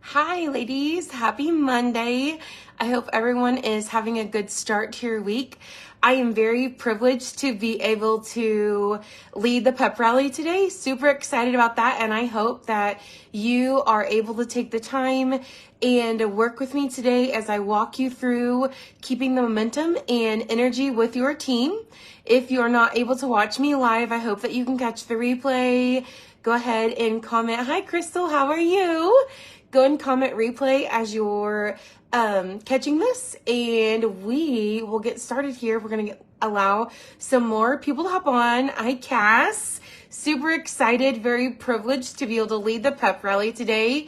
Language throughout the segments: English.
Hi, ladies. Happy Monday. I hope everyone is having a good start to your week. I am very privileged to be able to lead the Pep Rally today. Super excited about that, and I hope that you are able to take the time and work with me today as I walk you through keeping the momentum and energy with your team. If you're not able to watch me live, I hope that you can catch the replay. Go ahead and comment. Hi, Crystal. How are you? Go and comment replay as you're catching this, and we will get started here. We're going to allow some more people to hop on. Hi, Cass. Super excited, very privileged to be able to lead the Pep Rally today.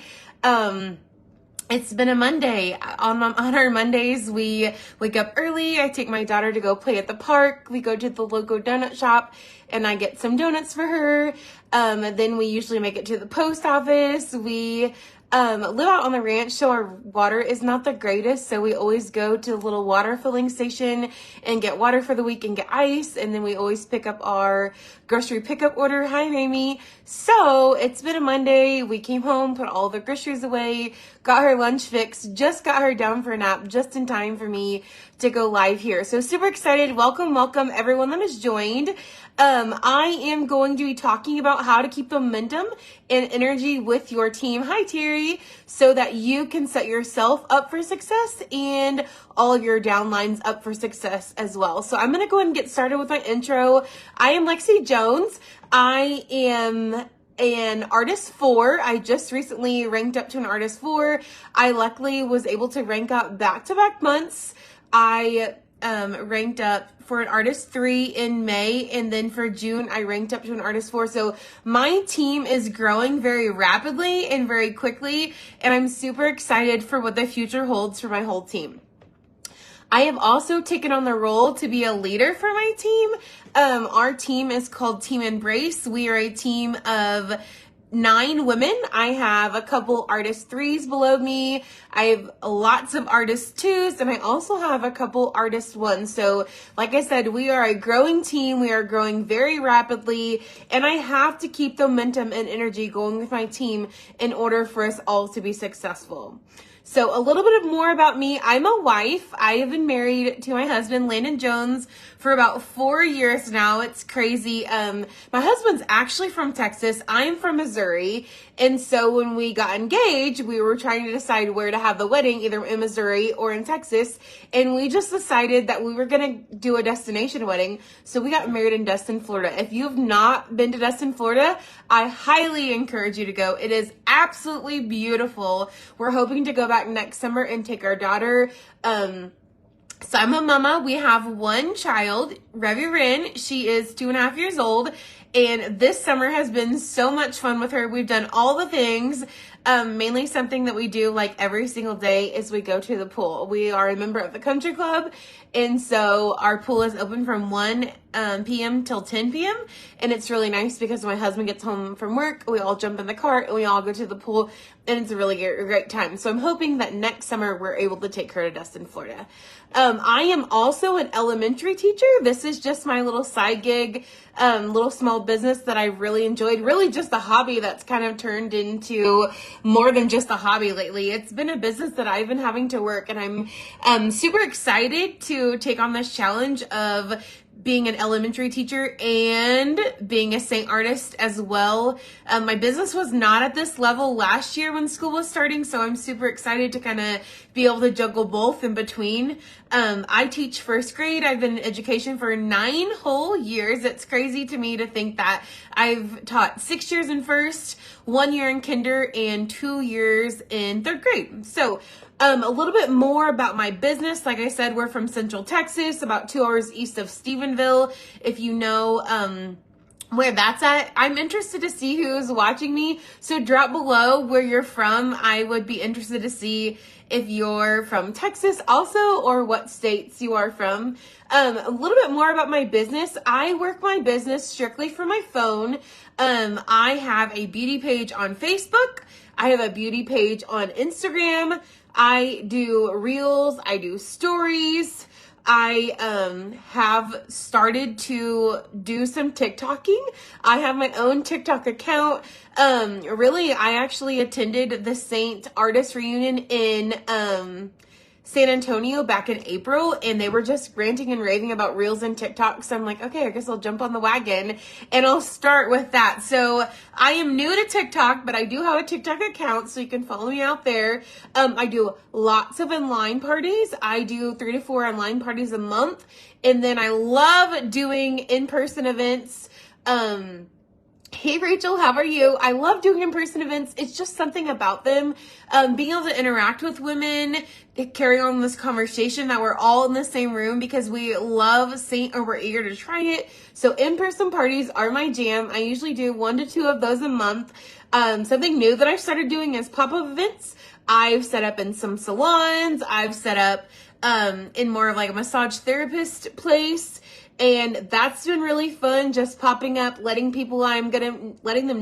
It's been a Monday. On our Mondays, we wake up early. I take my daughter to go play at the park. We go to the local donut shop, and I get some donuts for her. Then we usually make it to the post office. We live out on the ranch, so our water is not the greatest, so we always go to the little water filling station and get water for the week and get ice, and then we always pick up our grocery pickup order. Hi, Mamie. So it's been a Monday. We came home, put all the groceries away, got her lunch fixed, just got her down for a nap just in time for me to go live here. So super excited. Welcome everyone that has joined. I am going to be talking about how to keep momentum and energy with your team. Hi, Terry. So that you can set yourself up for success and all of your downlines up for success as well. So I'm going to go ahead and get started with my intro. I am Lexie Jones. I am an artist 4. I just recently ranked up to an artist 4. I luckily was able to rank up back-to-back months. I ranked up for an artist 3 in May, and then for June I ranked up to an artist 4. So my team is growing very rapidly and very quickly, and I'm super excited for what the future holds for my whole team. I have also taken on the role to be a leader for my team. Our team is called Team Embrace. We are a team of 9 women. I have a couple artist 3s below me. I have lots of artist 2s, and I also have a couple artist 1s. So like I said, we are a growing team. We are growing very rapidly, and I have to keep the momentum and energy going with my team in order for us all to be successful. So a little bit more about me. I'm a wife. I have been married to my husband, Landon Jones, for about 4 years now. It's crazy. My husband's actually from Texas. I'm from Missouri. And so when we got engaged, we were trying to decide where to have the wedding, either in Missouri or in Texas. And we just decided that we were going to do a destination wedding. So we got married in Destin, Florida. If you've not been to Destin, Florida, I highly encourage you to go. It is absolutely beautiful. We're hoping to go back next summer and take our daughter. So I'm a mama. We have one child, Revy Rin. She is 2.5 years old. And this summer has been so much fun with her. We've done all the things. Mainly something that we do like every single day is we go to the pool. We are a member of the country club. And so our pool is open from 1 p.m. till 10 p.m. And it's really nice because when my husband gets home from work, we all jump in the cart and we all go to the pool. And it's a really great time. So I'm hoping that next summer we're able to take her to Destin, Florida. I am also an elementary teacher. This is just my little side gig, little small business that I really enjoyed. Really just a hobby that's kind of turned into more than just a hobby lately. It's been a business that I've been having to work, and I'm super excited to take on this challenge of being an elementary teacher and being a Saint artist as well. My business was not at this level last year when school was starting, so I'm super excited to kind of be able to juggle both in between. I teach first grade. I've been in education for 9 whole years. It's crazy to me to think that I've taught 6 years in first, 1 year in kinder, and 2 years in 3rd grade. So a little bit more about my business. Like I said, we're from Central Texas, about 2 hours east of Stephenville. If you know where that's at, I'm interested to see who's watching me. So drop below where you're from. I would be interested to see if you're from Texas also, or what states you are from. A little bit more about my business. I work my business strictly from my phone. I have a beauty page on Facebook. I have a beauty page on Instagram. I do reels. I do stories. I have started to do some TikToking. I have my own TikTok account. Really, I actually attended the Saint Artist Reunion in San Antonio back in April, and they were just ranting and raving about Reels and TikTok. So I'm like, okay, I guess I'll jump on the wagon and I'll start with that. So I am new to TikTok, but I do have a TikTok account, so you can follow me out there. I do lots of online parties. I do 3 to 4 online parties a month. And then I love doing in-person events. Hey Rachel, how are you? I love doing in-person events. It's just something about them. Being able to interact with women, carry on this conversation that we're all in the same room because we love Saint or we're eager to try it. So in-person parties are my jam. I usually do 1 to 2 of those a month. Something new that I've started doing is pop-up events. I've set up in some salons. I've set up in more of like a massage therapist place. And that's been really fun, just popping up, letting them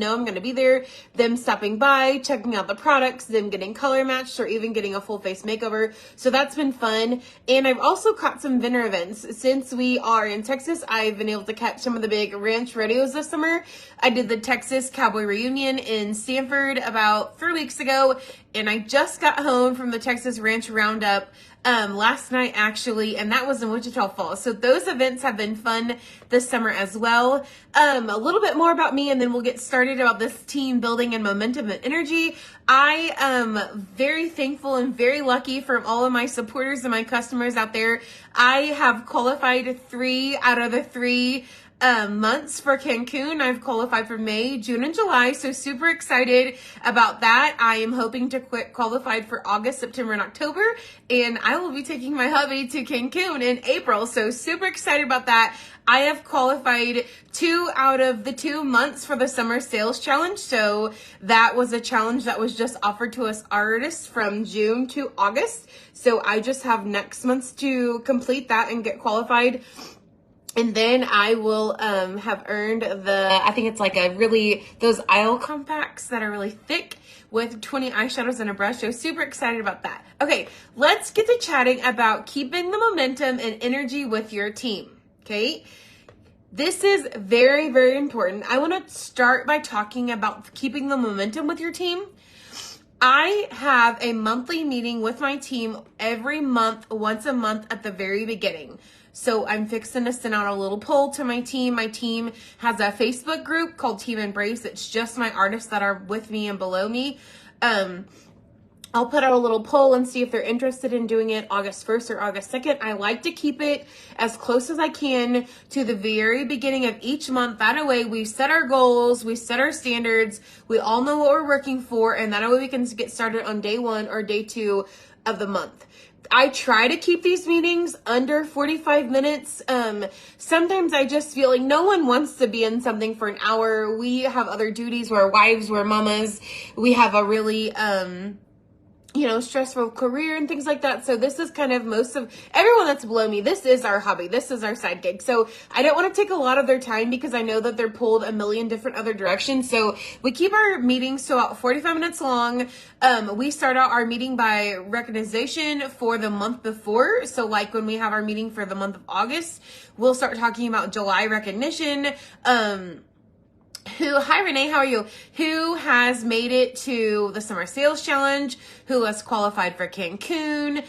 know I'm gonna be there, them stopping by, checking out the products, them getting color matched, or even getting a full face makeover. So that's been fun. And I've also caught some vendor events. Since we are in Texas, I've been able to catch some of the big ranch rodeos this summer. I did the Texas Cowboy Reunion in Stanford about 3 weeks ago, and I just got home from the Texas Ranch Roundup last night actually, and that was in Wichita Falls. So those events have been fun this summer as well. A little bit more about me, and then we'll get started about this team building and momentum and energy. I am very thankful and very lucky from all of my supporters and my customers out there. I have qualified 3 out of the 3 months for Cancun. I've qualified for May, June, and July, so super excited about that. I am hoping to qualified for August, September, and October, and I will be taking my hubby to Cancun in April, so super excited about that. I have qualified 2 out of the 2 months for the Summer Sales Challenge, so that was a challenge that was just offered to us artists from June to August, so I just have next month to complete that and get qualified. And then I will have earned I think it's like those Isle compacts that are really thick with 20 eyeshadows and a brush. So super excited about that. Okay, let's get to chatting about keeping the momentum and energy with your team, okay? This is very, very important. I want to start by talking about keeping the momentum with your team. I have a monthly meeting with my team every month, once a month at the very beginning. So I'm fixing to send out a little poll to my team. My team has a Facebook group called Team Embrace. It's just my artists that are with me and below me. I'll put out a little poll and see if they're interested in doing it August 1st or August 2nd. I like to keep it as close as I can to the very beginning of each month. That way we set our goals, we set our standards, we all know what we're working for, and that way we can get started on day 1 or day 2 of the month. I try to keep these meetings under 45 minutes. Sometimes I just feel like no one wants to be in something for an hour. We have other duties. We're wives, we're mamas. We have a really, stressful career and things like that. So this is kind of most of everyone that's below me. This is our hobby. This is our side gig. So I don't want to take a lot of their time because I know that they're pulled a million different other directions. So we keep our meetings to about 45 minutes long. We start out our meeting by recognition for the month before. So like when we have our meeting for the month of August, we'll start talking about July recognition. Hi Renee, how are you? Who has made it to the Summer Sales Challenge? Who has qualified for Cancun?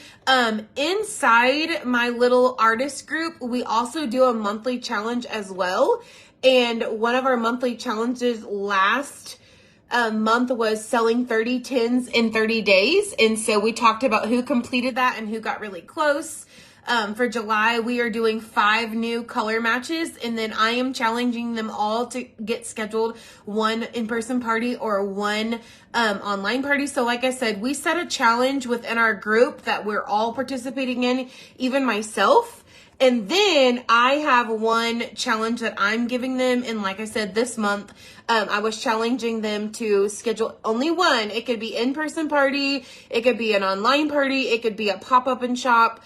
Inside my little artist group, we also do a monthly challenge as well. And one of our monthly challenges last month was selling 30 tins in 30 days. And so we talked about who completed that and who got really close. For July, we are doing 5 new color matches, and then I am challenging them all to get scheduled 1 in-person party or 1 online party. So like I said, we set a challenge within our group that we're all participating in, even myself. And then I have 1 challenge that I'm giving them. And like I said, this month, I was challenging them to schedule only one. It could be in-person party, it could be an online party, it could be a pop-up and shop,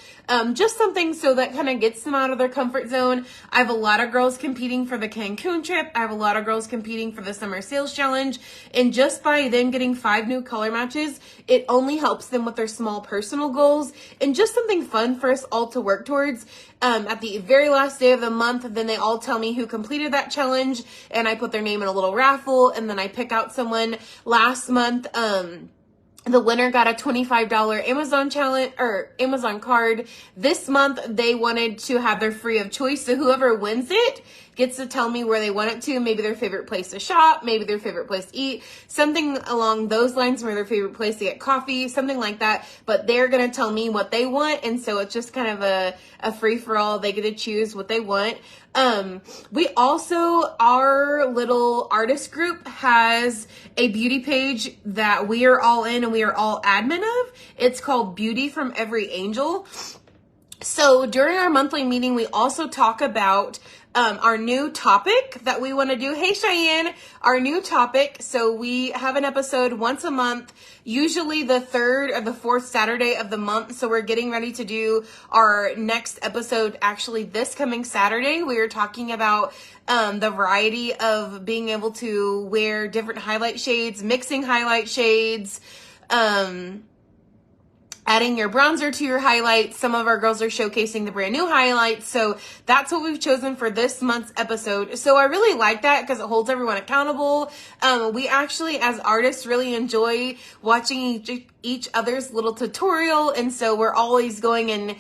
just something so that kind of gets them out of their comfort zone. I have a lot of girls competing for the Cancun trip. I have a lot of girls competing for the Summer Sales Challenge. And just by them getting 5 new color matches, it only helps them with their small personal goals and just something fun for us all to work towards. At the very last day of the month, then they all tell me who completed that challenge, and I put their name in a little raffle, and then I pick out someone. Last month, the winner got a $25 Amazon challenge or Amazon card. This month, they wanted to have their free of choice. So whoever wins it gets to tell me where they want it to, maybe their favorite place to shop, maybe their favorite place to eat, something along those lines, where their favorite place to get coffee, something like that. But they're going to tell me what they want. And so it's just kind of a free-for-all. They get to choose what they want. We also, our little artist group has a beauty page that we are all in and we are all admin of. It's called Beauty from Every Angel. So during our monthly meeting, we also talk about our new topic that we want to do. Hey, Cheyenne, our new topic. So we have an episode once a month, usually the 3rd or the 4th Saturday of the month. So we're getting ready to do our next episode actually this coming Saturday. We are talking about the variety of being able to wear different highlight shades, mixing highlight shades, adding your bronzer to your highlights. Some of our girls are showcasing the brand new highlights. So that's what we've chosen for this month's episode. So I really like that because it holds everyone accountable. We actually, as artists, really enjoy watching each other's little tutorial. And so we're always going and,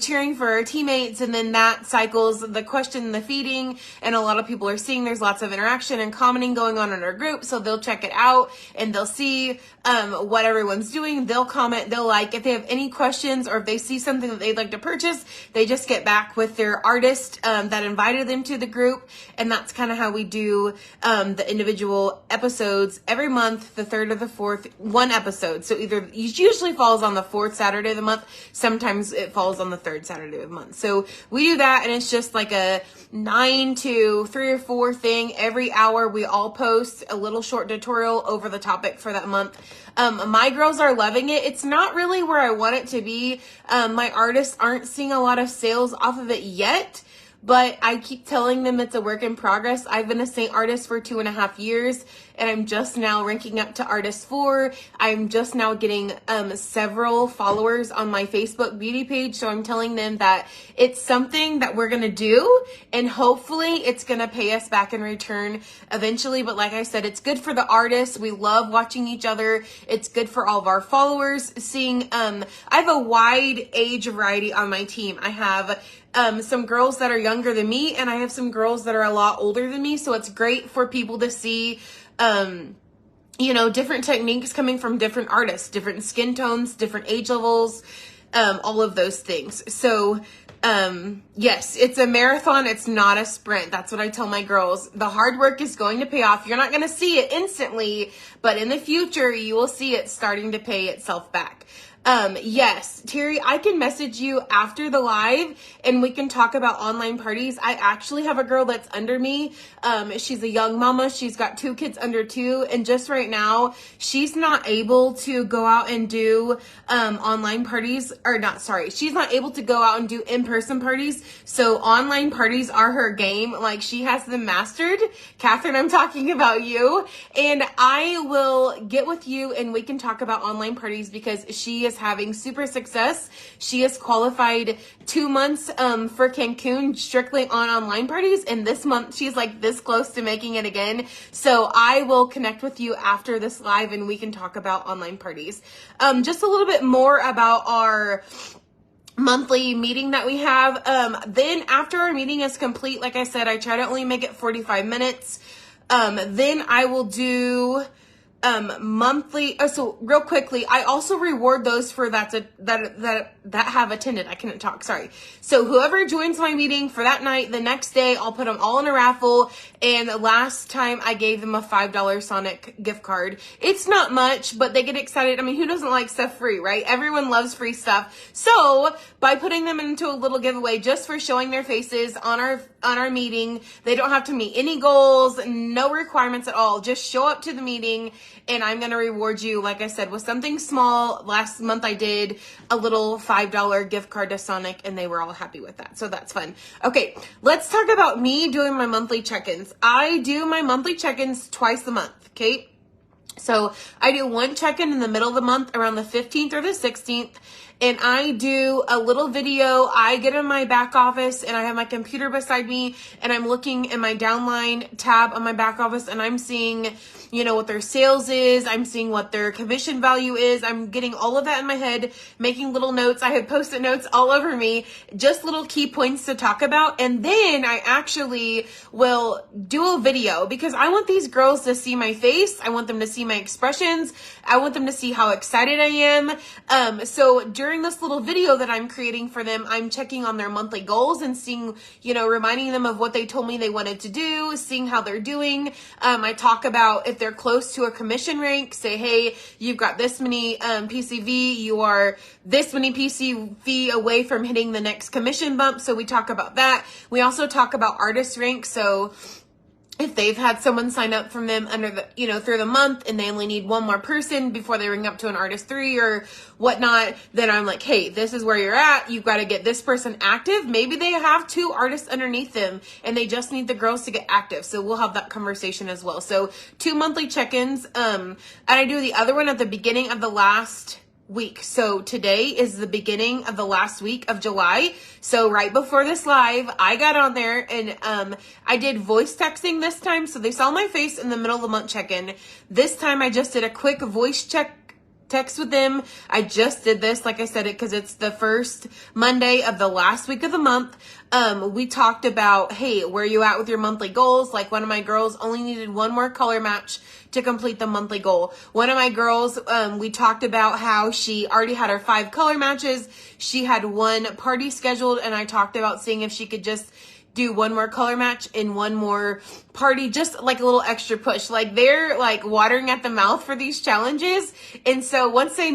cheering for our teammates. And then that cycles the question, the feeding. And a lot of people are seeing there's lots of interaction and commenting going on in our group. So they'll check it out and they'll see what everyone's doing. They'll comment, they'll like. If they have any questions or if they see something that they'd like to purchase, they just get back with their artist that invited them to the group. And that's kind of how we do the individual episodes every month, the 3rd or the 4th, one episode. So either it usually falls on the 4th Saturday of the month. Sometimes it falls on the 3rd Saturday of the month. So we do that, and it's just like a 9 to 3 or 4 thing. Every hour we all post a little short tutorial over the topic for that month. My girls are loving it. It's not really where I want it to be. My artists aren't seeing a lot of sales off of it yet, but I keep telling them it's a work in progress. I've been a Saint artist for 2.5 years, and I'm just now ranking up to artist 4. I'm just now getting several followers on my Facebook beauty page. So I'm telling them that it's something that we're going to do, and hopefully it's going to pay us back in return eventually. But like I said, it's good for the artists. We love watching each other. It's good for all of our followers seeing, I have a wide age variety on my team. I have some girls that are younger than me, and I have some girls that are a lot older than me. So it's great for people to see, different techniques coming from different artists, different skin tones, different age levels, all of those things. So, yes, it's a marathon. It's not a sprint. That's what I tell my girls. The hard work is going to pay off. You're not going to see it instantly, but in the future, you will see it starting to pay itself back. Yes, Terry, I can message you after the live and we can talk about online parties. I actually have a girl that's under me. She's a young mama. She's got 2 kids under 2. And just right now, she's not able to go out and do, online parties she's not able to go out and do in-person parties. So online parties are her game. Like, she has them mastered. Catherine, I'm talking about you. And I will get with you and we can talk about online parties because she is having super success. She is qualified 2 months for Cancun strictly on online parties, and this month she's like this close to making it again. So I will connect with you after this live and we can talk about online parties. Just a little bit more about our monthly meeting that we have. Then after our meeting is complete, like I said, I try to only make it 45 minutes. Then I will do monthly. Oh, so real quickly, I also reward those for that have attended. I couldn't talk. Sorry. So whoever joins my meeting for that night, the next day, I'll put them all in a raffle. And last time I gave them a $5 Sonic gift card. It's not much, but they get excited. I mean, who doesn't like stuff free, right? Everyone loves free stuff. So by putting them into a little giveaway just for showing their faces on our meeting, they don't have to meet any goals, no requirements at all. Just show up to the meeting and I'm going to reward you, like I said, with something small. Last month I did a little $5 gift card to Sonic and they were all happy with that. So that's fun. Okay, let's talk about me doing my monthly check-ins. I do my monthly check-ins twice a month, okay? So I do one check-in in the middle of the month around the 15th or the 16th. And I do a little video. I get in my back office and I have my computer beside me and I'm looking in my downline tab on my back office and I'm seeing, you know, what their sales is. I'm seeing what their commission value is. I'm getting all of that in my head, making little notes. I have Post-it notes all over me, just little key points to talk about. And then I actually will do a video because I want these girls to see my face. I want them to see my expressions. I want them to see how excited I am. So during this little video that I'm creating for them, I'm checking on their monthly goals and seeing, you know, reminding them of what they told me they wanted to do, seeing how they're doing. I talk about if they're close to a commission rank, say, hey, you've got this many PCV, you are this many PCV away from hitting the next commission bump. So we talk about that. We also talk about artist rank. So if they've had someone sign up from them under the, you know, through the month and they only need one more person before they ring up to an artist 3 or whatnot, then I'm like, hey, this is where you're at. You've got to get this person active. Maybe they have 2 artists underneath them and they just need the girls to get active. So we'll have that conversation as well. So 2 monthly check-ins. And I do the other one at the beginning of the last week. So today is the beginning of the last week of July. So right before this live, I got on there and I did voice texting this time. So they saw my face in the middle of the month check-in. This time I just did a quick voice text with them. I just did this, like I said, because it's the first Monday of the last week of the month. We talked about, hey, where are you at with your monthly goals? Like one of my girls only needed one more color match to complete the monthly goal. One of my girls, we talked about how she already had her 5 color matches. She had 1 party scheduled and I talked about seeing if she could just do 1 more color match and 1 more party, just like a little extra push. Like they're like watering at the mouth for these challenges. And so once they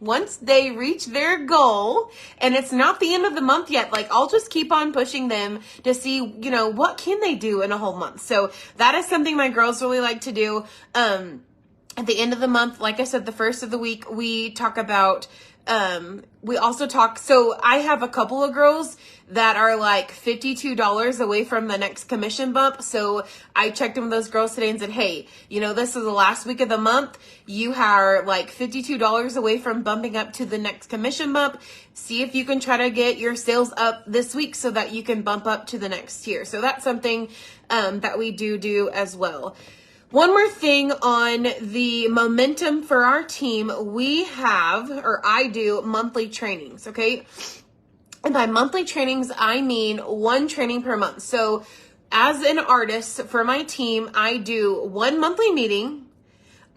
once they reach their goal and it's not the end of the month yet, like I'll just keep on pushing them to see, you know, what can they do in a whole month. So that is something my girls really like to do. At the end of the month, like I said, the first of the week, we talk about, we also talk, so I have a couple of girls that are like $52 away from the next commission bump. So I checked in with those girls today and said, hey, you know, this is the last week of the month. You are like $52 away from bumping up to the next commission bump. See if you can try to get your sales up this week so that you can bump up to the next tier. So that's something that we do as well. One more thing on the momentum for our team, we have, or I do, monthly trainings, okay? And by monthly trainings, I mean 1 training per month. So as an artist for my team, I do 1 monthly meeting.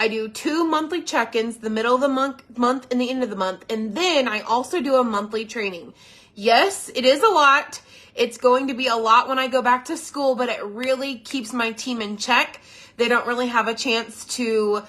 I do 2 monthly check-ins, the middle of the month and the end of the month. And then I also do a monthly training. Yes, it is a lot. It's going to be a lot when I go back to school, but it really keeps my team in check. They don't really have a chance to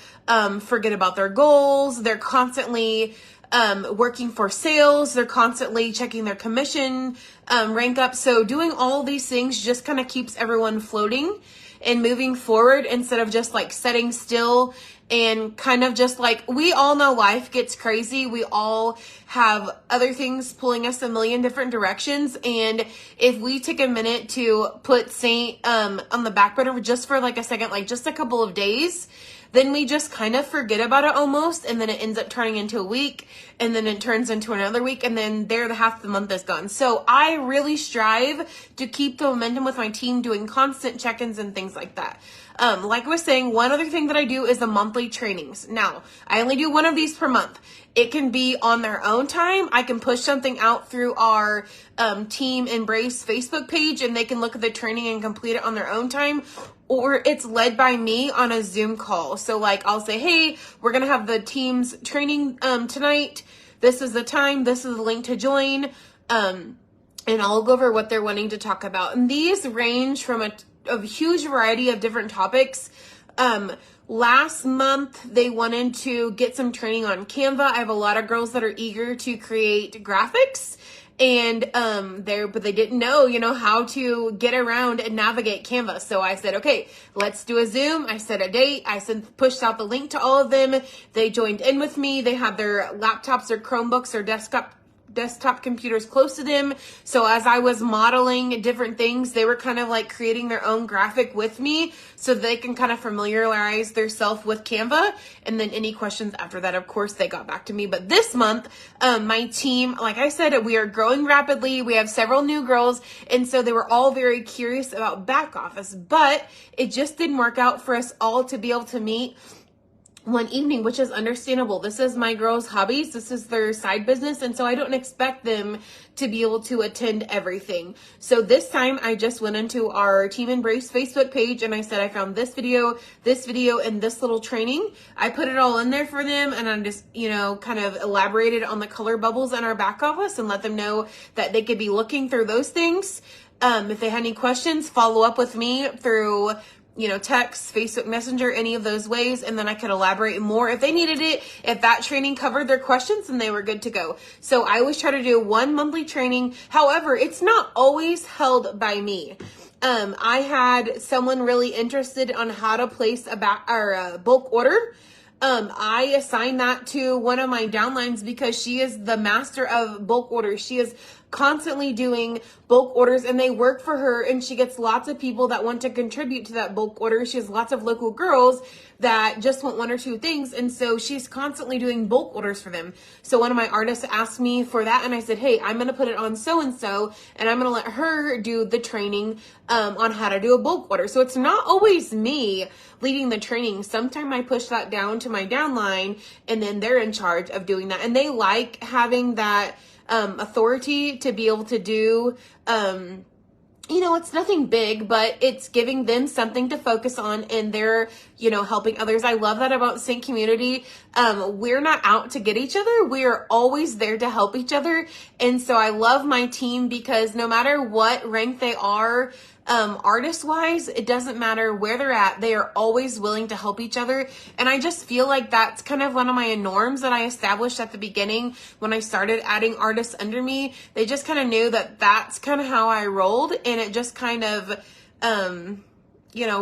forget about their goals. They're constantly working for sales. They're constantly checking their commission rank up. So doing all these things just kind of keeps everyone floating and moving forward instead of just like sitting still and kind of just like, we all know life gets crazy. We all have other things pulling us a million different directions. And if we take a minute to put Saint on the back burner just for like a second, like just a couple of days, then we just kind of forget about it almost. And then it ends up turning into a week and then it turns into another week. And then the half the month is gone. So I really strive to keep the momentum with my team doing constant check-ins and things like that. Like I was saying, one other thing that I do is the monthly trainings. Now, I only do one of these per month. It can be on their own time. I can push something out through our Team Embrace Facebook page, and they can look at the training and complete it on their own time. Or it's led by me on a Zoom call. So like I'll say, hey, we're going to have the team's training tonight. This is the time. This is the link to join. And I'll go over what they're wanting to talk about. And these range from a huge variety of different topics. Last month, they wanted to get some training on Canva. I have a lot of girls that are eager to create graphics. And but they didn't know, how to get around and navigate Canva. So I said, okay, let's do a Zoom. I set a date. I pushed out the link to all of them. They joined in with me. They had their laptops or Chromebooks or desktop computers close to them. So as I was modeling different things, they were kind of like creating their own graphic with me so they can kind of familiarize themselves with Canva. And then any questions after that, of course, they got back to me. But this month, my team, like I said, we are growing rapidly. We have several new girls. And so they were all very curious about back office, but it just didn't work out for us all to be able to meet one evening, which is understandable. This is my girls' hobbies. This is their side business. And so I don't expect them to be able to attend everything. So this time I just went into our Team Embrace Facebook page and I said, I found this video, and this little training. I put it all in there for them. And I just, kind of elaborated on the color bubbles in our back office and let them know that they could be looking through those things. If they had any questions, follow up with me through text, Facebook Messenger, any of those ways. And then I could elaborate more if they needed it. If that training covered their questions, then they were good to go. So I always try to do one monthly training. However, it's not always held by me. I had someone really interested on how to place a bulk order. I assigned that to one of my downlines because she is the master of bulk orders. She is constantly doing bulk orders and they work for her, and she gets lots of people that want to contribute to that bulk order. She has lots of local girls that just want one or two things, and so she's constantly doing bulk orders for them. So one of my artists asked me for that, and I said, hey, I'm going to put it on so-and-so, and I'm going to let her do the training on how to do a bulk order. So it's not always me leading the training. Sometimes I push that down to my downline, and then they're in charge of doing that, and they like having that authority to be able to do, it's nothing big, but it's giving them something to focus on, and they're, helping others. I love that about Sync Community. We're not out to get each other. We're always there to help each other. And so I love my team because no matter what rank they are, artist wise, it doesn't matter where they're at. They are always willing to help each other. And I just feel like that's kind of one of my norms that I established at the beginning when I started adding artists under me. They just kind of knew that that's kind of how I rolled, and it just kind of,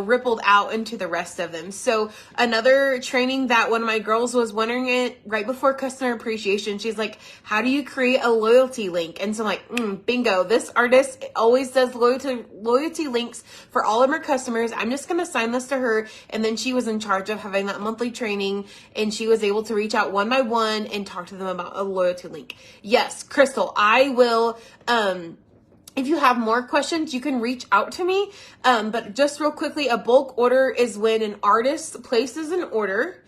rippled out into the rest of them. So another training that one of my girls was wondering it right before customer appreciation, she's like, how do you create a loyalty link? And so I'm like, bingo, this artist always does loyalty links for all of her customers. I'm just going to assign this to her. And then she was in charge of having that monthly training, and she was able to reach out one by one and talk to them about a loyalty link. Yes, Crystal, I will, if you have more questions, you can reach out to me. But just real quickly, a bulk order is when an artist places an order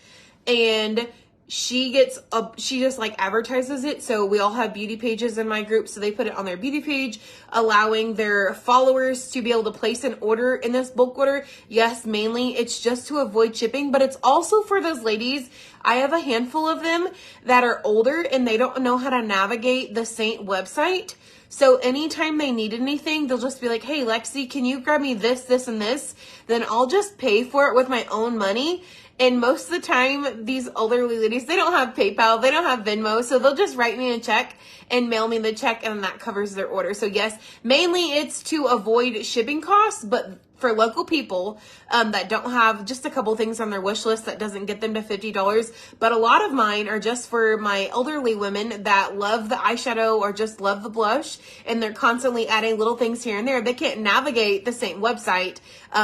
and she just like advertises it. So we all have beauty pages in my group. So they put it on their beauty page, allowing their followers to be able to place an order in this bulk order. Yes, mainly it's just to avoid shipping, but it's also for those ladies. I have a handful of them that are older and they don't know how to navigate the Saint website. So anytime they need anything, they'll just be like, hey, Lexie, can you grab me this, this, and this? Then I'll just pay for it with my own money. And most of the time, these elderly ladies, they don't have PayPal, they don't have Venmo, so they'll just write me a check and mail me the check, and that covers their order. So yes, mainly it's to avoid shipping costs, but for local people that don't have just a couple things on their wish list that doesn't get them to $50. But a lot of mine are just for my elderly women that love the eyeshadow or just love the blush, and they're constantly adding little things here and there. They can't navigate the same website.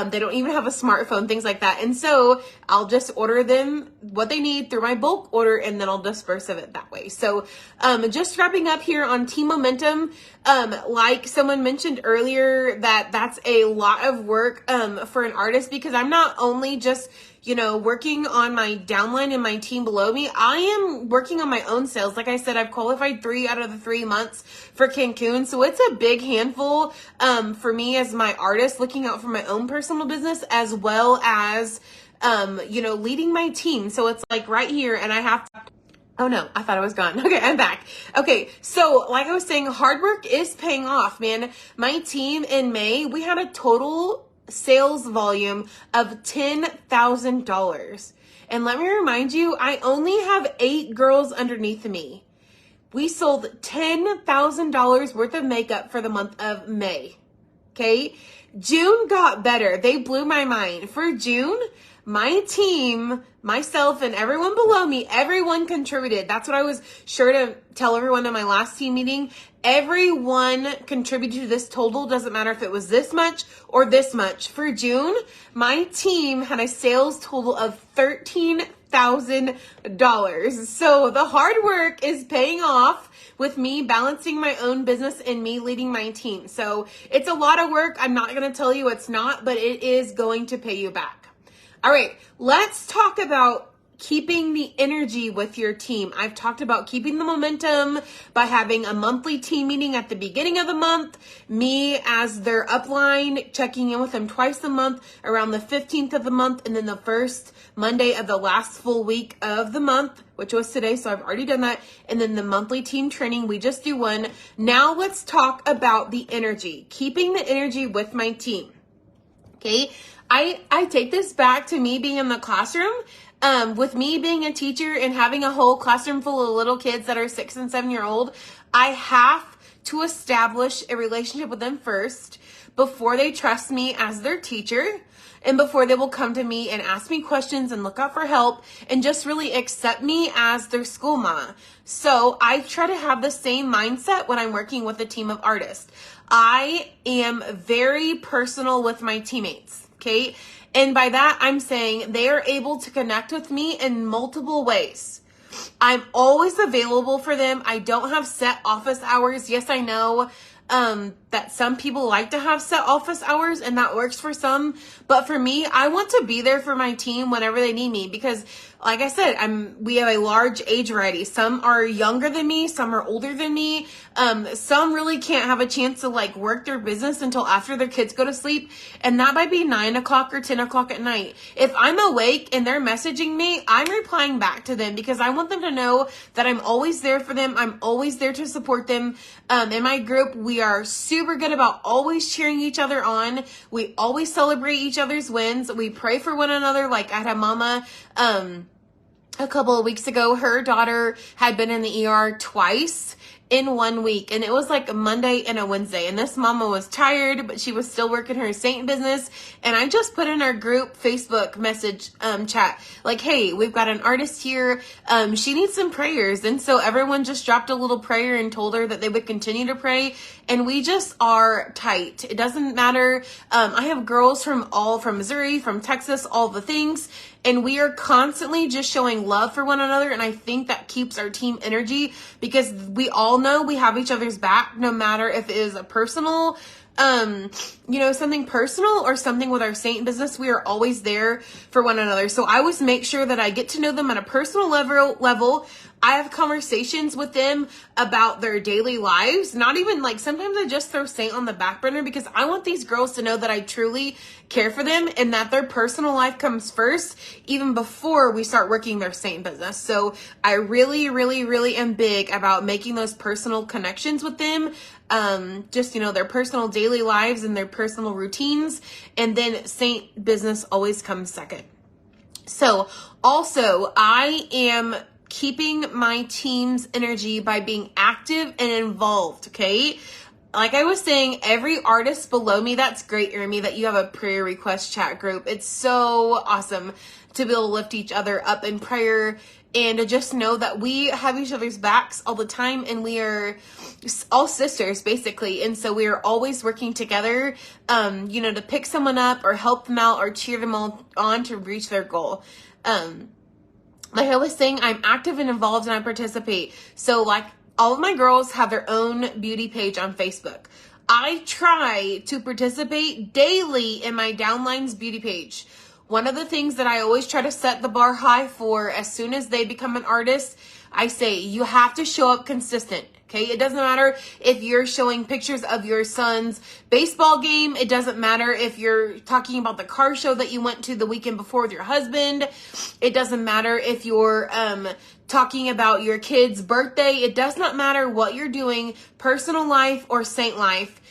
They don't even have a smartphone, things like that. And so I'll just order them what they need through my bulk order, and then I'll disperse of it that way. So just wrapping up here on Team Momentum, like someone mentioned earlier, that's a lot of work work for an artist, because I'm not only just, working on my downline and my team below me. I am working on my own sales. Like I said, I've qualified 3 out of the 3 months for Cancun. So it's a big handful for me as my artist, looking out for my own personal business as well as, leading my team. So it's like right here, and I have to. Oh no, I thought I was gone. Okay, I'm back. Okay, so like I was saying, hard work is paying off, man. My team in May, we had a total sales volume of $10,000. And let me remind you, I only have 8 girls underneath me. We sold $10,000 worth of makeup for the month of May. Okay, June got better. They blew my mind. For June, my team, myself, and everyone below me, everyone contributed. That's what I was sure to tell everyone in my last team meeting. Everyone contributed to this total. Doesn't matter if it was this much or this much. For June, my team had a sales total of $13,000. So the hard work is paying off with me balancing my own business and me leading my team. So it's a lot of work. I'm not going to tell you it's not, but it is going to pay you back. All right, let's talk about keeping the energy with your team. I've talked about keeping the momentum by having a monthly team meeting at the beginning of the month, me as their upline, checking in with them twice a month around the 15th of the month, and then the first Monday of the last full week of the month, which was today, so I've already done that, and then the monthly team training, we just do one. Now let's talk about the energy, keeping the energy with my team, okay? I take this back to me being in the classroom, with me being a teacher and having a whole classroom full of little kids that are 6 and 7 year old. I have to establish a relationship with them first before they trust me as their teacher, and before they will come to me and ask me questions and look out for help and just really accept me as their school mama. So I try to have the same mindset when I'm working with a team of artists. I am very personal with my teammates. Okay. And by that, I'm saying they are able to connect with me in multiple ways. I'm always available for them. I don't have set office hours. Yes, I know that some people like to have set office hours, and that works for some. But for me, I want to be there for my team whenever they need me, because like I said, we have a large age variety. Some are younger than me, some are older than me. Some really can't have a chance to like work their business until after their kids go to sleep. And that might be 9 o'clock or 10 o'clock at night. If I'm awake and they're messaging me, I'm replying back to them, because I want them to know that I'm always there for them. I'm always there to support them. In my group, we are super good about always cheering each other on. We always celebrate each other's wins. We pray for one another. Like I had a mama, a couple of weeks ago, her daughter had been in the ER twice in 1 week, and it was like a Monday and a Wednesday, and this mama was tired, but she was still working her Saint business. And I just put in our group Facebook message chat like, hey, we've got an artist here, she needs some prayers. And so everyone just dropped a little prayer and told her that they would continue to pray, and we just are tight. It doesn't matter. I have girls from Missouri, from Texas, all the things. And we are constantly just showing love for one another. And I think that keeps our team energy, because we all know we have each other's back, no matter if it is a personal, something personal or something with our Saint business. We are always there for one another. So I always make sure that I get to know them at a personal level. I have conversations with them about their daily lives. Not even like, sometimes I just throw Saint on the back burner, because I want these girls to know that I truly care for them and that their personal life comes first, even before we start working their Saint business. So I really, really, really am big about making those personal connections with them. Their personal daily lives and their personal routines. And then Saint business always comes second. So also, I am keeping my team's energy by being active and involved, okay? Like I was saying, every artist below me, that's great, Jeremy, that you have a prayer request chat group. It's so awesome to be able to lift each other up in prayer and to just know that we have each other's backs all the time, and we are all sisters, basically. And so we are always working together, to pick someone up or help them out or cheer them all on to reach their goal. Like I was saying, I'm active and involved, and I participate. So like all of my girls have their own beauty page on Facebook. I try to participate daily in my downlines beauty page. One of the things that I always try to set the bar high for as soon as they become an artist, I say you have to show up consistent. Okay, it doesn't matter if you're showing pictures of your son's baseball game. It doesn't matter if you're talking about the car show that you went to the weekend before with your husband. It doesn't matter if you're talking about your kid's birthday. It does not matter what you're doing, personal life or saint life.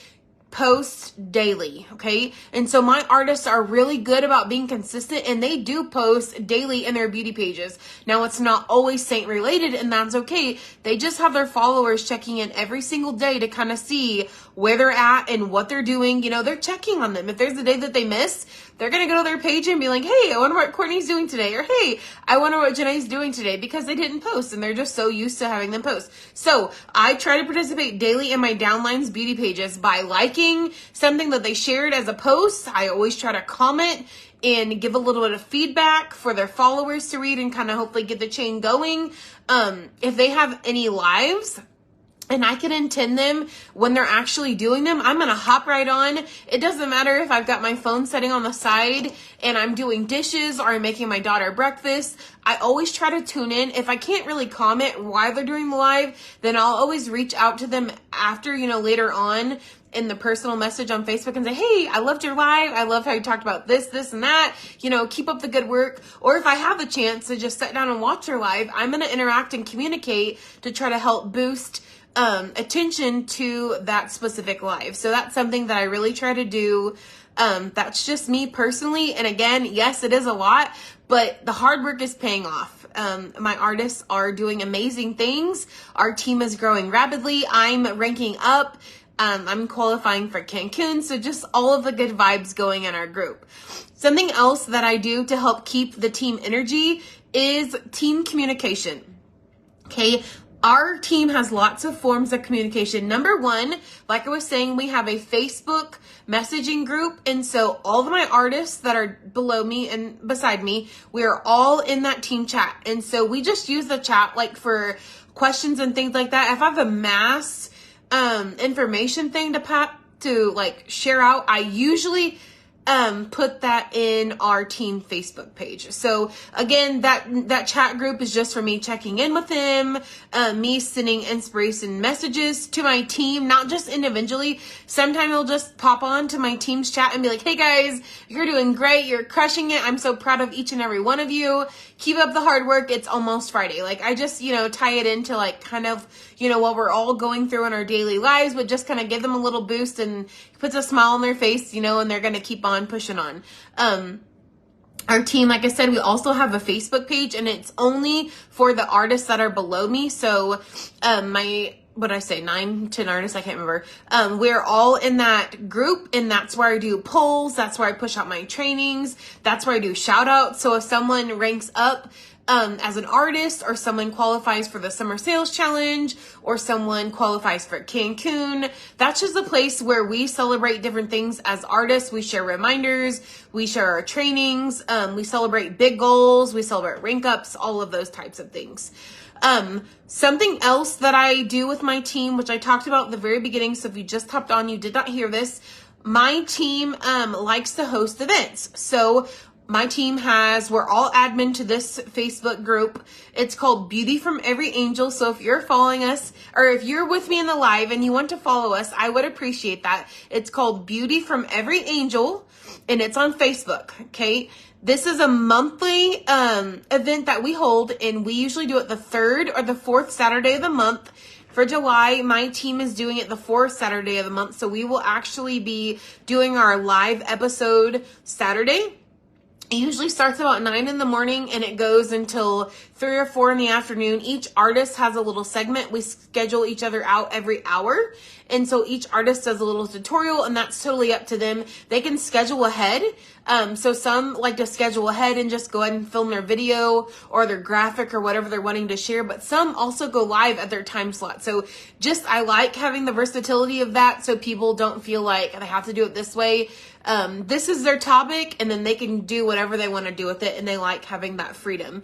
Post daily, okay? And so my artists are really good about being consistent, and they do post daily in their beauty pages. Now, it's not always saint related, and that's okay. They just have their followers checking in every single day to kind of see where they're at and what they're doing. You know, they're checking on them. If there's a day that they miss, they're going to go to their page and be like, hey, I wonder what Courtney's doing today. Or, hey, I wonder what Janae's doing today, because they didn't post and they're just so used to having them post. So I try to participate daily in my downlines beauty pages by liking something that they shared as a post. I always try to comment and give a little bit of feedback for their followers to read and kind of hopefully get the chain going. If they have any lives, and I can attend them when they're actually doing them, I'm going to hop right on. It doesn't matter if I've got my phone setting on the side and I'm doing dishes or I'm making my daughter breakfast. I always try to tune in. If I can't really comment while they're doing the live, then I'll always reach out to them after, later on in the personal message on Facebook and say, hey, I loved your live. I love how you talked about this, this, and that. Keep up the good work. Or if I have the chance to just sit down and watch your live, I'm going to interact and communicate to try to help boost attention to that specific live. So that's something that I really try to do. That's just me personally. And again, yes, it is a lot, but the hard work is paying off. My artists are doing amazing things. Our team is growing rapidly. I'm ranking up. I'm qualifying for Cancun. So just all of the good vibes going in our group. Something else that I do to help keep the team energy is team communication. Okay. Our team has lots of forms of communication. Number one, like I was saying, we have a Facebook messaging group. And so all of my artists that are below me and beside me, we are all in that team chat. And so we just use the chat like for questions and things like that. If I have a mass information thing to share out, I usually put that in our team Facebook page. So again, that chat group is just for me checking in with them, me sending inspiration messages to my team, not just individually. Sometimes I'll just pop on to my team's chat and be like, hey guys, you're doing great. You're crushing it. I'm so proud of each and every one of you. Keep up the hard work. It's almost Friday. I just, tie it into what we're all going through in our daily lives, but just kind of give them a little boost and puts a smile on their face, and they're going to keep on pushing on. Our team, like I said, we also have a Facebook page, and it's only for the artists that are below me. So, 9, 10 artists, I can't remember. We're all in that group, and that's where I do polls. That's where I push out my trainings. That's where I do shout outs. So if someone ranks up as an artist, or someone qualifies for the Summer Sales Challenge, or someone qualifies for Cancun, that's just a place where we celebrate different things as artists. We share reminders, we share our trainings, we celebrate big goals, we celebrate rank ups, all of those types of things. Something else that I do with my team, which I talked about at the very beginning, so if you just hopped on, you did not hear this, my team likes to host events. So my team we're all admin to this Facebook group. It's called Beauty from Every Angel. So if you're following us, or if you're with me in the live and you want to follow us, I would appreciate that. It's called Beauty from Every Angel, and it's on Facebook. Okay. This is a monthly event that we hold, and we usually do it the 3rd or the 4th Saturday of the month. For July, my team is doing it the 4th Saturday of the month. So we will actually be doing our live episode Saturday. It usually starts about 9 in the morning and it goes until 3 or 4 in the afternoon. Each artist has a little segment. We schedule each other out every hour. And so each artist does a little tutorial, and that's totally up to them. They can schedule ahead. So some like to schedule ahead and just go ahead and film their video or their graphic or whatever they're wanting to share. But some also go live at their time slot. So I like having the versatility of that, so people don't feel like they have to do it this way. This is their topic, and then they can do whatever they want to do with it, and they like having that freedom.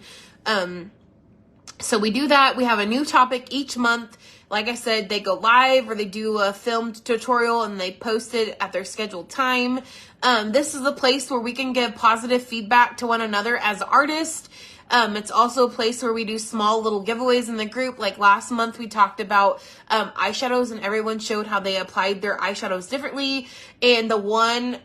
So we do that. We have a new topic each month. Like I said, they go live or they do a filmed tutorial and they post it at their scheduled time. This is a place where we can give positive feedback to one another as artists. It's also a place where we do small little giveaways in the group. Like last month, we talked about eyeshadows, and everyone showed how they applied their eyeshadows differently. And the one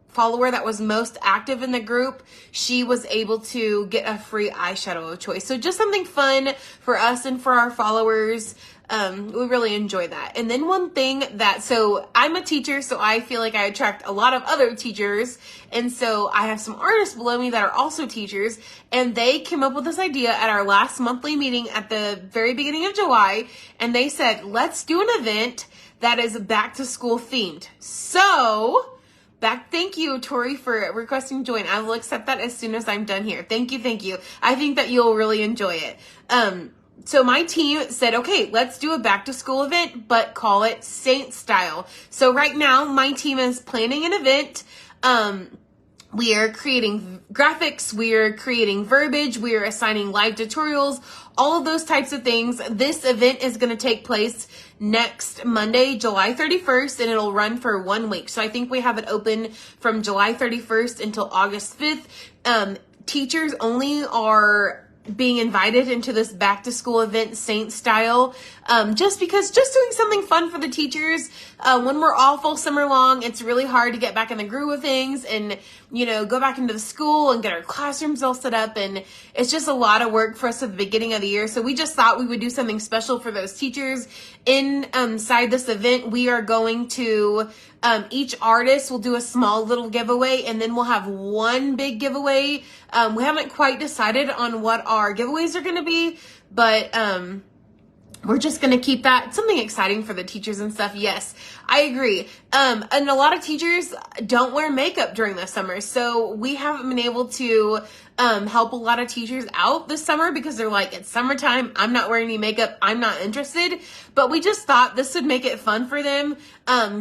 follower that was most active in the group, she was able to get a free eyeshadow of choice. So just something fun for us and for our followers. We really enjoy that. And then one thing so I'm a teacher, so I feel like I attract a lot of other teachers. And so I have some artists below me that are also teachers, and they came up with this idea at our last monthly meeting at the very beginning of July. And they said, let's do an event that is back to school themed. So thank you, Tori, for requesting join. I will accept that as soon as I'm done here. Thank you. I think that you'll really enjoy it. So my team said, okay, let's do a back to school event, but call it Saint style. So right now my team is planning an event. We are creating graphics, we are creating verbiage, we are assigning live tutorials, all of those types of things. This event is going to take place next Monday, July 31st, and it'll run for 1 week. So I think we have it open from July 31st until August 5th. Teachers only are being invited into this back to school event, Saint style, just doing something fun for the teachers. When we're all full summer long, it's really hard to get back in the groove of things and, go back into the school and get our classrooms all set up. And it's just a lot of work for us at the beginning of the year. So we just thought we would do something special for those teachers. Inside this event, we are going to, each artist will do a small little giveaway, and then we'll have one big giveaway. We haven't quite decided on what our giveaways are going to be, but we're just going to keep that something exciting for the teachers and stuff. Yes, I agree. And a lot of teachers don't wear makeup during the summer. So we haven't been able to help a lot of teachers out this summer because they're like, it's summertime, I'm not wearing any makeup, I'm not interested. But we just thought this would make it fun for them.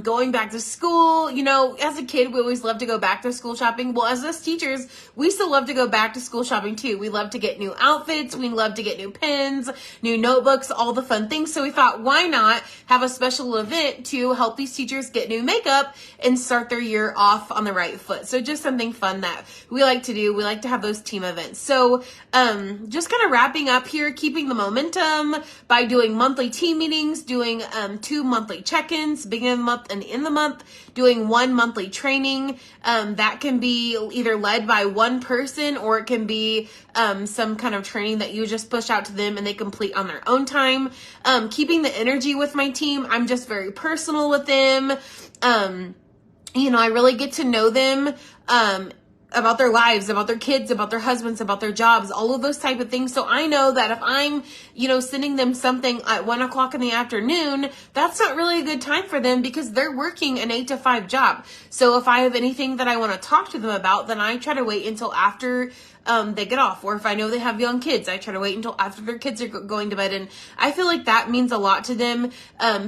Going back to school, as a kid, we always love to go back to school shopping. Well, as us teachers, we still love to go back to school shopping too. We love to get new outfits. We love to get new pens, new notebooks, all the fun things. So we thought, why not have a special event to help these teachers get new makeup and start their year off on the right foot. So just something fun that we like to do. We like to have those team events. So just kind of wrapping up here, keeping the momentum by doing monthly team meetings, doing 2 monthly check-ins, beginning of the month and in the month, doing 1 monthly training. That can be either led by one person, or it can be some kind of training that you just push out to them and they complete on their own time. Keeping the energy with my team. I'm just very personal with them. I really get to know them about their lives, about their kids, about their husbands, about their jobs, all of those type of things. So I know that if I'm, sending them something at 1 o'clock in the afternoon, that's not really a good time for them because they're working an 8 to 5 job. So if I have anything that I want to talk to them about, then I try to wait until after they get off. Or if I know they have young kids, I try to wait until after their kids are going to bed. And I feel like that means a lot to them.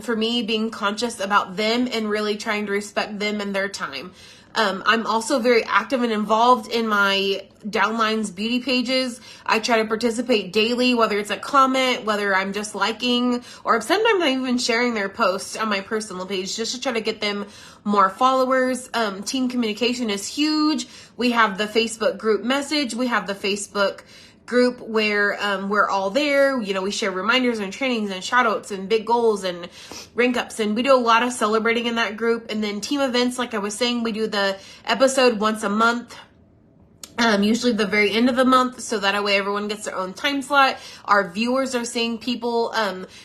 For me, being conscious about them and really trying to respect them and their time. I'm also very active and involved in my downlines beauty pages. I try to participate daily, whether it's a comment, whether I'm just liking, or sometimes I'm even sharing their posts on my personal page just to try to get them more followers. Team communication is huge. We have the Facebook group message. We have the Facebook group where we're all there. We share reminders and trainings and shout outs and big goals and rank ups, and we do a lot of celebrating in that group. And then team events, like I was saying, we do the episode once a month. Usually the very end of the month, so that way everyone gets their own time slot. Our viewers are seeing people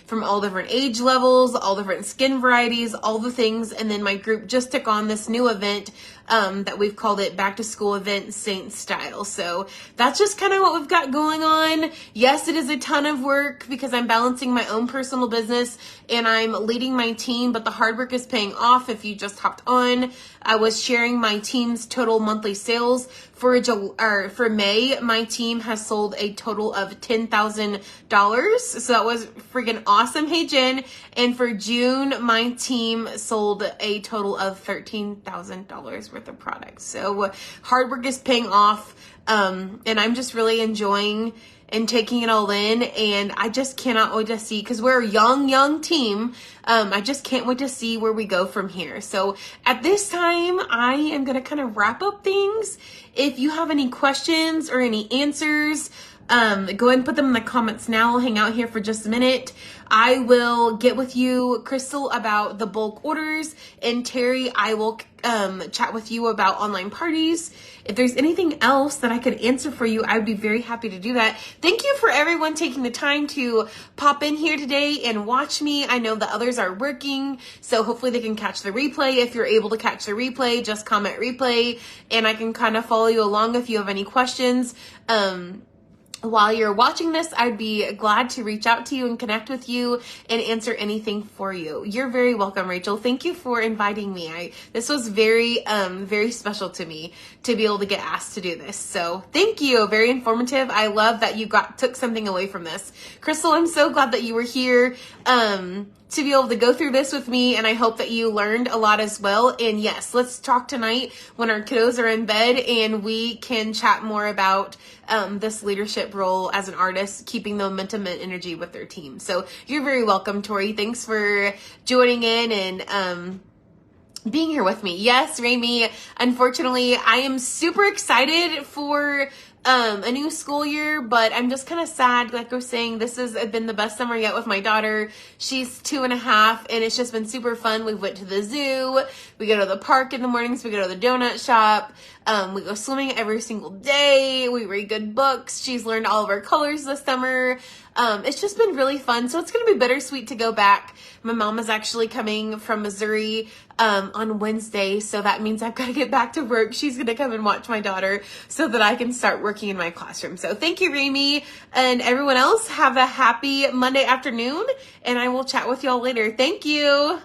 from all different age levels, all different skin varieties, all the things. And then my group just took on this new event that we've called it Back to School Event Saint Style. So that's just kind of what we've got going on. Yes, it is a ton of work because I'm balancing my own personal business and I'm leading my team, but the hard work is paying off. If you just hopped on, I was sharing my team's total monthly sales. For May, my team has sold a total of $10,000. So that was freaking awesome. Hey, Jen. And for June, my team sold a total of $13,000 worth of products. So hard work is paying off. And I'm just really enjoying and taking it all in. And I just cannot wait to see, because we're a young team. I just can't wait to see where we go from here. So at this time, I am going to kind of wrap up things. If you have any questions or any answers, go ahead and put them in the comments now. I'll hang out here for just a minute. I will get with you, Crystal, about the bulk orders, and Terry, I will chat with you about online parties. If there's anything else that I could answer for you, I'd be very happy to do that. Thank you for everyone taking the time to pop in here today and watch me. I know the others are working, so hopefully they can catch the replay. If you're able to catch the replay, just comment replay, and I can kind of follow you along if you have any questions. While you're watching this, I'd be glad to reach out to you and connect with you and answer anything for you. You're very welcome, Rachel. Thank you for inviting me. This was very special to me to be able to get asked to do this. So thank you. Very informative. I love that you took something away from this. Crystal, I'm so glad that you were here to be able to go through this with me, and I hope that you learned a lot as well. And yes, let's talk tonight when our kiddos are in bed and we can chat more about this leadership role as an artist, keeping the momentum and energy with their team. So you're very welcome, Tori. Thanks for joining in and being here with me. Yes, Rami, unfortunately, I am super excited for a new school year, but I'm just kind of sad. Like I was saying, this has been the best summer yet with my daughter. She's 2.5, and it's just been super fun. We went to the zoo. We go to the park in the mornings. We go to the donut shop. We go swimming every single day. We read good books. She's learned all of our colors this summer. It's just been really fun. So it's going to be bittersweet to go back. My mom is actually coming from Missouri on Wednesday, so that means I've got to get back to work. She's going to come and watch my daughter so that I can start working in my classroom. So thank you, Rami, and everyone else. Have a happy Monday afternoon, and I will chat with y'all later. Thank you.